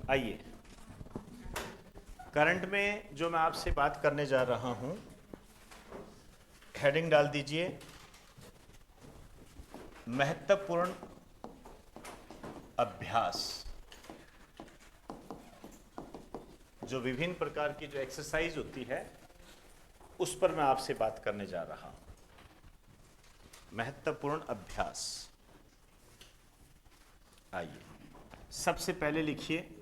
आइए, करंट में जो मैं आपसे बात करने जा रहा हूं, हेडिंग डाल दीजिए महत्वपूर्ण अभ्यास। जो विभिन्न प्रकार की जो एक्सरसाइज होती है उस पर मैं आपसे बात करने जा रहा हूं। महत्वपूर्ण अभ्यास। आइए, सबसे पहले लिखिए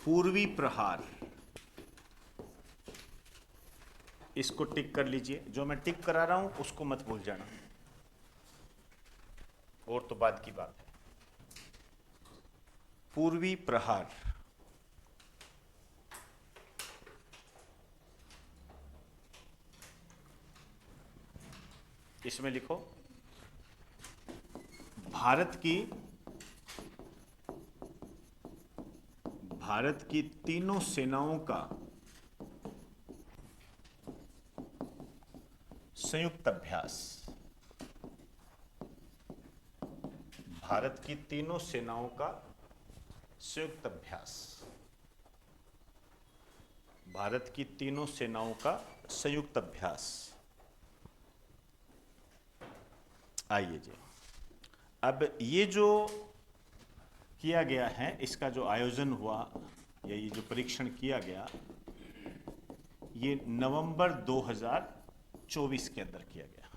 पूर्वी प्रहार। इसको टिक कर लीजिए। जो मैं टिक करा रहा हूं उसको मत भूल जाना, और तो बाद की बात है। पूर्वी प्रहार। इसमें लिखो भारत की तीनों सेनाओं का संयुक्त अभ्यास। भारत की तीनों सेनाओं का संयुक्त अभ्यास। भारत की तीनों सेनाओं का संयुक्त अभ्यास। आइए जी, अब ये जो किया गया है, इसका जो आयोजन हुआ या ये जो परीक्षण किया गया, ये नवंबर 2024 के अंदर किया गया।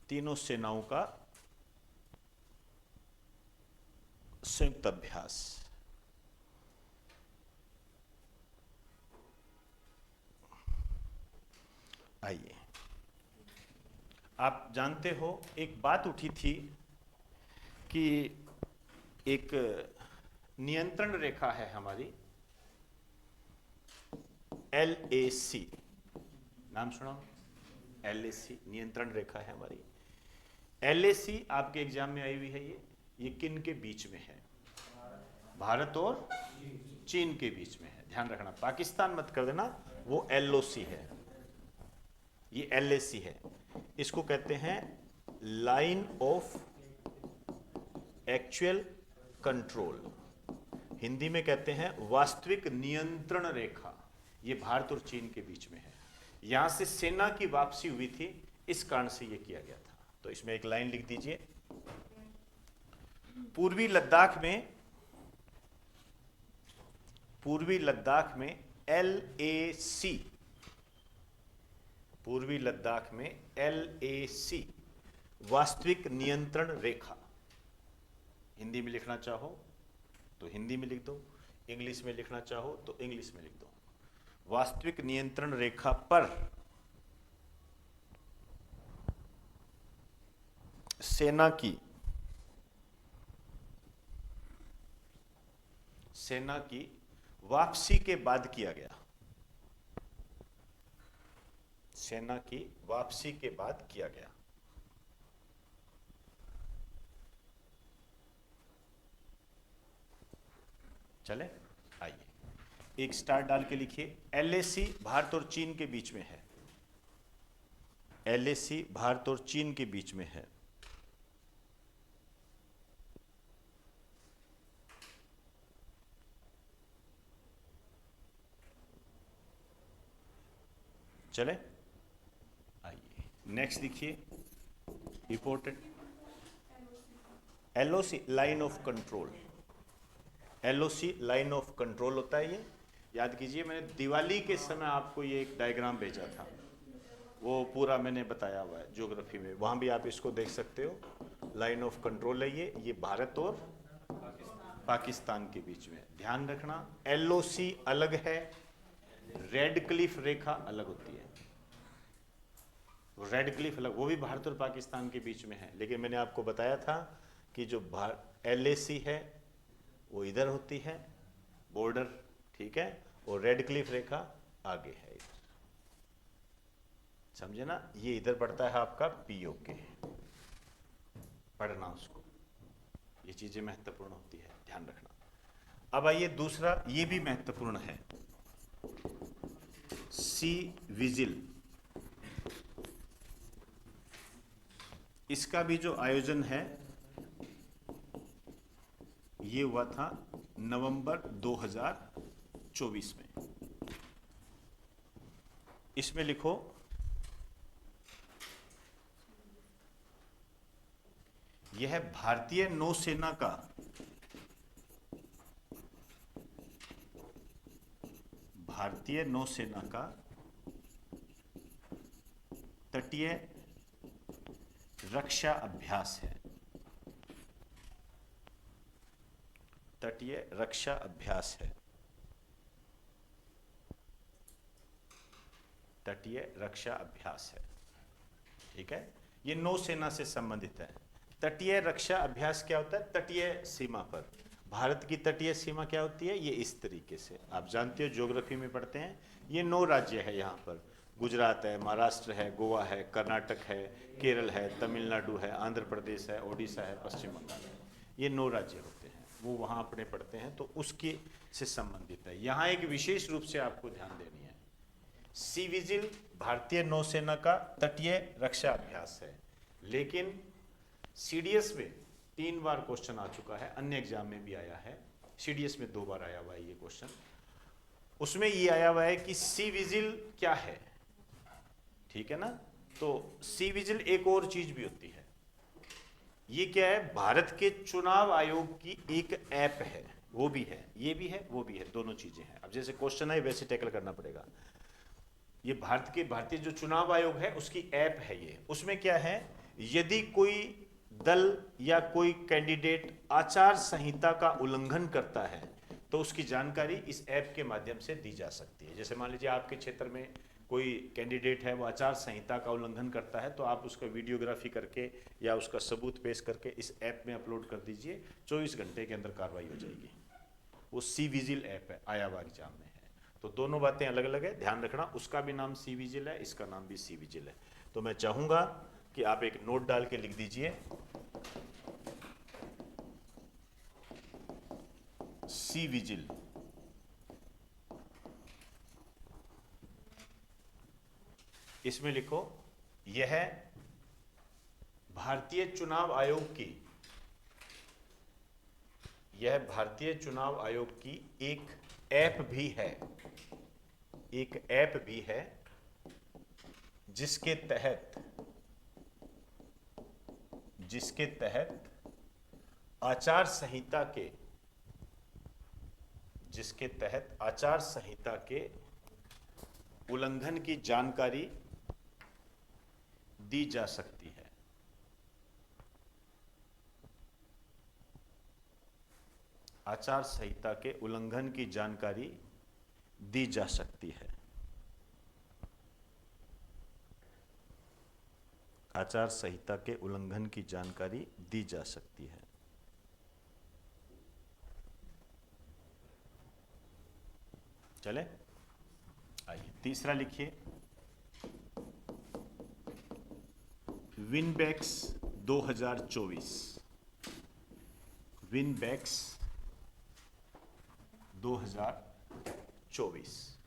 तीनों सेनाओं का संयुक्त अभ्यास। आइए, आप जानते हो एक बात उठी थी कि एक नियंत्रण रेखा है हमारी, LAC। नाम सुना? LAC नियंत्रण रेखा है हमारी। LAC आपके एग्जाम में आई हुई है। ये किन के बीच में है? भारत और चीन के बीच में है। ध्यान रखना, पाकिस्तान मत कर देना, वो LOC है, ये LAC है। इसको कहते हैं line of actual control. Hindi में कहते हैं वास्तविक नियंत्रण रेखा। ये भारत और चीन के बीच में है। यहां से सेना की वापसी हुई थी, इस कारण से ये किया गया था। तो इसमें एक लाइन लिख दीजिए, पूर्वी लद्दाख में LAC, पूर्वी लद्दाख में LAC वास्तविक नियंत्रण रेखा। हिंदी में लिखना चाहो तो हिंदी में लिख दो, इंग्लिश में लिखना चाहो तो इंग्लिश में लिख दो। वास्तविक नियंत्रण रेखा पर सेना की वापसी के बाद किया गया। सेना की वापसी के बाद किया गया। चले, आइए एक स्टार डाल के लिखिए LAC भारत और चीन के बीच में है। LAC भारत और चीन के बीच में है। चले, आइए नेक्स्ट लिखिए important LOC line of control. LOC line of control होता है। ये याद कीजिए, मैंने दिवाली के समय आपको ये एक डायग्राम भेजा था, वो पूरा मैंने बताया हुआ है ज्योग्राफी में, वहां भी आप इसको देख सकते हो। लाइन ऑफ कंट्रोल है ये भारत और पाकिस्तान के बीच में। ध्यान रखना, LOC अलग है, रेड क्लिफ रेखा अलग होती है। रेड क्लिफ अलग, वो भी भारत और पाकिस्तान के बीच में है। लेकिन मैंने आपको बताया था कि जो LAC है वो इधर होती है, बॉर्डर, ठीक है, और रेड क्लिफ रेखा आगे है इधर। समझे ना? ये इधर पड़ता है आपका POK, पढ़ना उसको, ये चीजें महत्वपूर्ण होती है, ध्यान रखना। अब आइए दूसरा, ये भी महत्वपूर्ण है, सी विजिल। इसका भी जो आयोजन है ये हुआ था नवंबर 2024 में। इसमें लिखो यह भारतीय नौसेना का तटीय रक्षा अभ्यास है। तटीय रक्षा अभ्यास है। तटीय रक्षा अभ्यास है। ठीक है, ये नौसेना से संबंधित है। तटीय रक्षा अभ्यास क्या होता है? तटीय सीमा पर, भारत की तटीय सीमा क्या होती है? ये इस तरीके से, आप जानते हो, ज्योग्राफी में पढ़ते हैं। ये 9 राज्य है यहाँ पर, गुजरात है, महाराष्ट्र है, गोवा है, कर्नाटक है, केरल है, तमिलनाडु है, आंध्र प्रदेश है, ओडिशा है, पश्चिम बंगाल है। ये 9 राज्य होते हैं, वो वहाँ अपने पढ़ते हैं, तो उसके से संबंधित है। यहाँ एक विशेष रूप से आपको ध्यान देनी है, सी विजिल भारतीय नौसेना का तटीय रक्षा अभ्यास है। लेकिन सीडीएस में 3 बार क्वेश्चन आ चुका है, अन्य एग्जाम में भी आया है, सीडीएस में 2 बार आया हुआ है ये क्वेश्चन। उसमें ये आया हुआ है कि सी विजिल क्या है, ठीक है ना? तो सी विजिल एक और चीज भी होती है। ये क्या है? भारत के चुनाव आयोग की एक ऐप है, वो भी है, ये भी है, वो भी है, दोनों चीजें हैं। अब जैसे क्वेश्चन है वैसे टैकल करना पड़ेगा। ये भारतीय जो चुनाव आयोग है उसकी ऐप है ये। उसमें क्या है, यदि कोई दल या कोई कैंडिडेट आचार संहिता का उल्लंघन करता है तो उसकी जानकारी इस ऐप के माध्यम से दी जा सकती है। जैसे मान लीजिए आपके क्षेत्र में कोई कैंडिडेट है, वो आचार संहिता का उल्लंघन करता है, तो आप उसका वीडियोग्राफी करके या उसका सबूत पेश करके इस ऐप में अपलोड कर दीजिए, 24 घंटे के अंदर कार्रवाई हो जाएगी। वो सी विजिल ऐप है, आया हुआ एग्जाम में है। तो दोनों बातें अलग अलग है, ध्यान रखना। उसका भी नाम सी विजिल है, इसका नाम भी सी विजिल है। तो मैं चाहूंगा कि आप एक नोट डाल के लिख दीजिए, सी विजिल। इसमें लिखो यह भारतीय चुनाव आयोग की, यह भारतीय चुनाव आयोग की एक ऐप भी है, एक ऐप भी है जिसके तहत आचार संहिता के, जिसके तहत आचार संहिता के उल्लंघन की जानकारी दी जा सकती है। आचार संहिता के उल्लंघन की जानकारी दी जा सकती है। आचार संहिता के उल्लंघन की जानकारी दी जा सकती है। चले, आइए तीसरा लिखिए, विनबैक्स 2024। विनबैक्स 2024।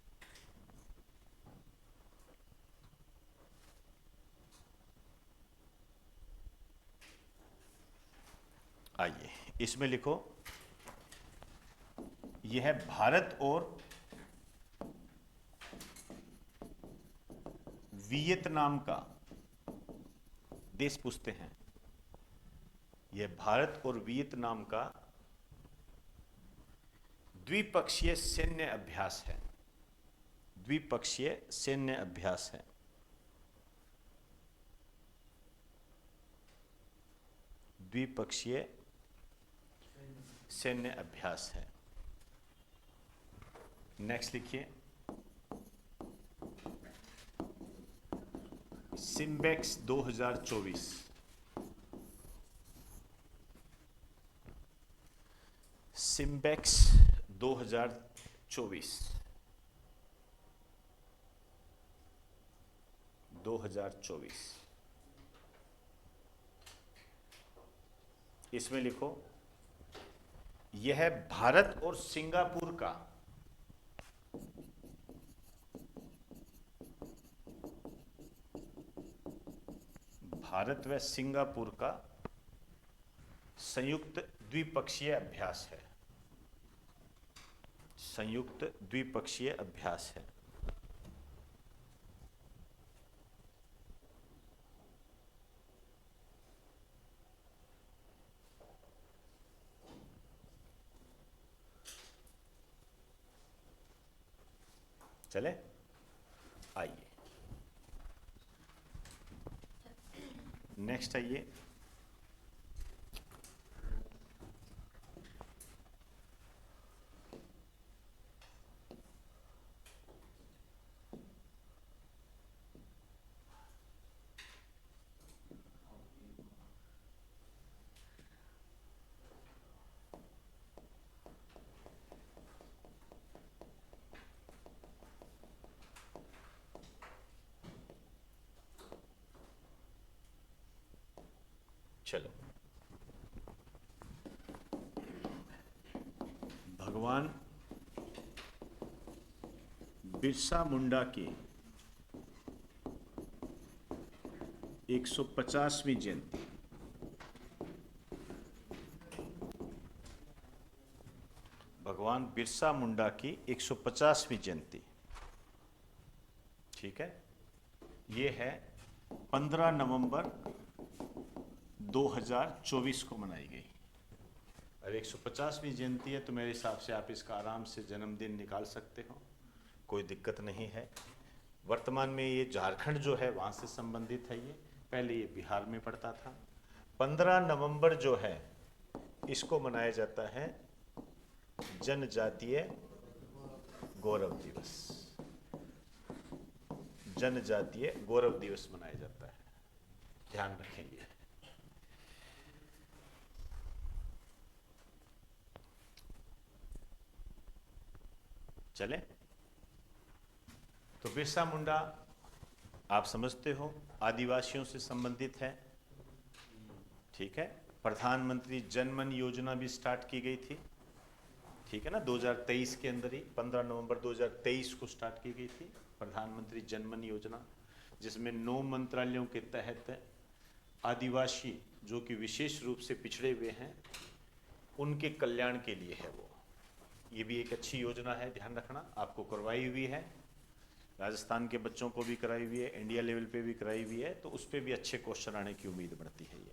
आइए इसमें लिखो, यह भारत और वियतनाम का, देश पूछते हैं, यह भारत और वियतनाम का द्विपक्षीय सैन्य अभ्यास है। द्विपक्षीय सैन्य अभ्यास है। द्विपक्षीय सैन्य अभ्यास है। नेक्स्ट लिखिए, सिम्बेक्स 2024। सिम्बेक्स 2024। 2024। इसमें लिखो, यह भारत और सिंगापुर का भारत व सिंगापुर का संयुक्त द्विपक्षीय अभ्यास है, संयुक्त द्विपक्षीय अभ्यास है। चले, आइए नेक्स्ट आइए। चलो, भगवान बिरसा मुंडा की 150वीं जयंती। भगवान बिरसा मुंडा की 150वीं जयंती, ठीक है। ये है 15 नवंबर 2024 को मनाई गई। अब 150वीं जयंती है तो मेरे हिसाब से आप इसका आराम से जन्मदिन निकाल सकते हो, कोई दिक्कत नहीं है। वर्तमान में ये झारखंड जो है वहाँ से संबंधित है, ये पहले ये बिहार में पड़ता था। 15 नवंबर जो है इसको मनाया जाता है जनजातीय गौरव दिवस, जनजातीय गौरव दिवस मनाया जाता है, ध्यान रखेंगे। चले, तो बिरसा मुंडा आप समझते हो आदिवासियों से संबंधित है, ठीक है। प्रधानमंत्री जनमन योजना भी स्टार्ट की गई थी, ठीक है ना, 2023 के अंदर ही 15 नवंबर 2023 को स्टार्ट की गई थी प्रधानमंत्री जनमन योजना, जिसमें 9 मंत्रालयों के तहत आदिवासी जो कि विशेष रूप से पिछड़े हुए हैं उनके कल्याण के लिए है वो। ये भी एक अच्छी योजना है, ध्यान रखना। आपको करवाई हुई है, राजस्थान के बच्चों को भी कराई हुई है, इंडिया लेवल पे भी कराई हुई है, तो उस पर भी अच्छे क्वेश्चन आने की उम्मीद बढ़ती है। ये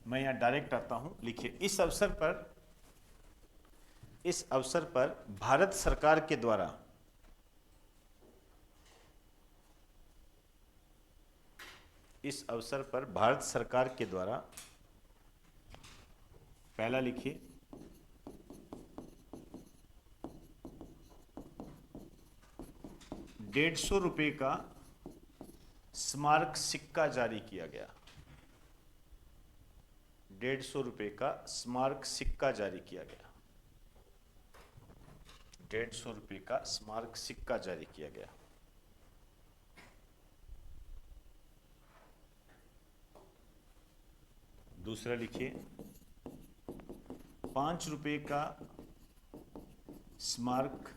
मैं यहाँ डायरेक्ट आता हूँ, लिखिए। इस अवसर पर भारत सरकार के द्वारा पहला लिखिए, 150 रुपए का स्मारक सिक्का जारी किया गया। 150 रुपए का स्मारक सिक्का जारी किया गया। 150 रुपए का स्मारक सिक्का जारी किया गया। दूसरा लिखिए, 5 रुपए का स्मारक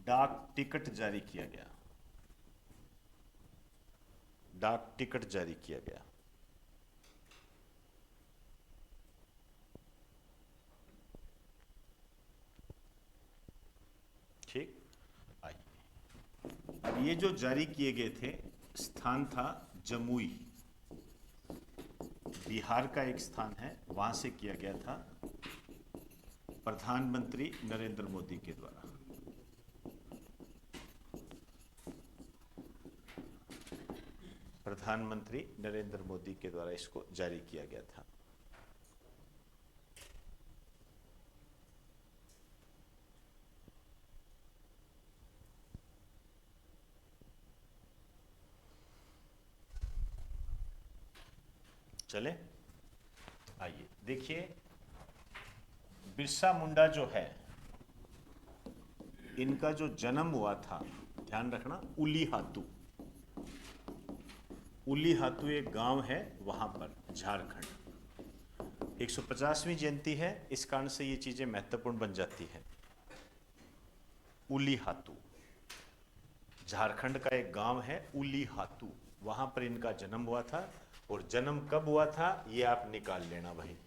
डाक टिकट जारी किया गया। डाक टिकट जारी किया गया। ठीक, आइए। अब ये जो जारी किए गए थे, स्थान था जमुई, बिहार का एक स्थान है, वहां से किया गया था प्रधानमंत्री नरेंद्र मोदी के द्वारा। प्रधानमंत्री नरेंद्र मोदी के द्वारा इसको जारी किया गया था। चले, आइए देखिए, बिरसा मुंडा जो है इनका जो जन्म हुआ था, ध्यान रखना, उलीहातू। उलीहातू एक गांव है वहां पर, झारखंड। 150वीं जयंती है, इस कारण से ये चीजें महत्वपूर्ण बन जाती है। उलीहातू झारखंड का एक गांव है, उलीहातू, वहां पर इनका जन्म हुआ था और जन्म कब हुआ था ये आप निकाल लेना भाई,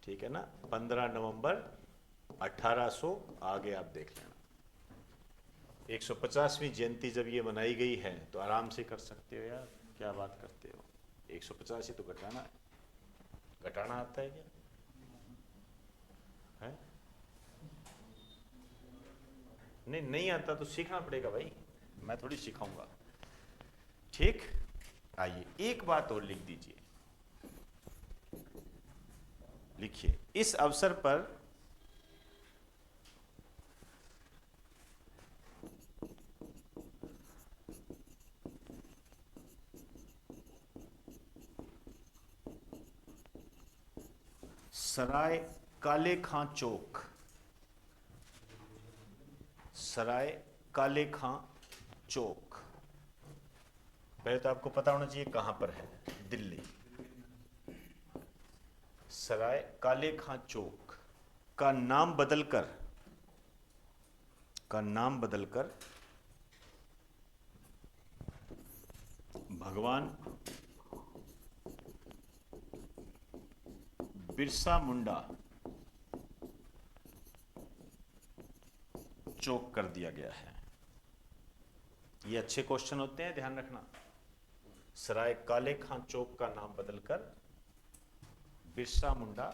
ठीक है ना। 15 नवंबर 1800, आगे आप देख लेना। 150वीं जयंती जब ये मनाई गई है तो आराम से कर सकते हो यार, क्या बात करते हो। 150 ही तो घटाना है, घटाना आता है क्या है? नहीं, नहीं आता तो सीखना पड़ेगा भाई, मैं थोड़ी सिखाऊंगा। ठीक, आइए एक बात और लिख दीजिए, लिखिए इस अवसर पर सराय काले खां चौक, सराय काले खां चौक, पहले तो आपको पता होना चाहिए कहां पर है, दिल्ली। सराय काले खां चौक का नाम बदलकर, का नाम बदलकर भगवान बिरसा मुंडा चौक कर दिया गया है। ये अच्छे क्वेश्चन होते हैं, ध्यान रखना। सराय काले खां चौक का नाम बदलकर बिरसा मुंडा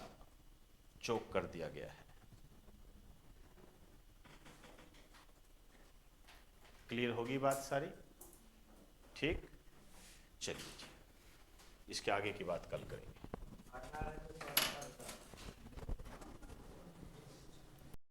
चौक कर दिया गया है। क्लियर होगी बात सारी? ठीक, चलिए इसके आगे की बात कल करेंगे।